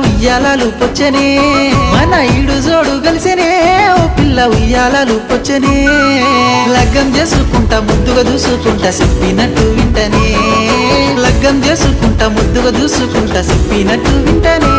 ఉయ్యాలలు పొచ్చనే మన ఈడు జోడు కలిసినే ఓ పిల్ల ఉయ్యాలలు పొచ్చనే లగ్గం చేసుకుంటా ముద్దుగా దూసుకుంటా చెప్పినట్టు వింటనే లగ్గం చేసుకుంటా ముద్దుగా దూసుకుంటా చెప్పినట్టు వింటనే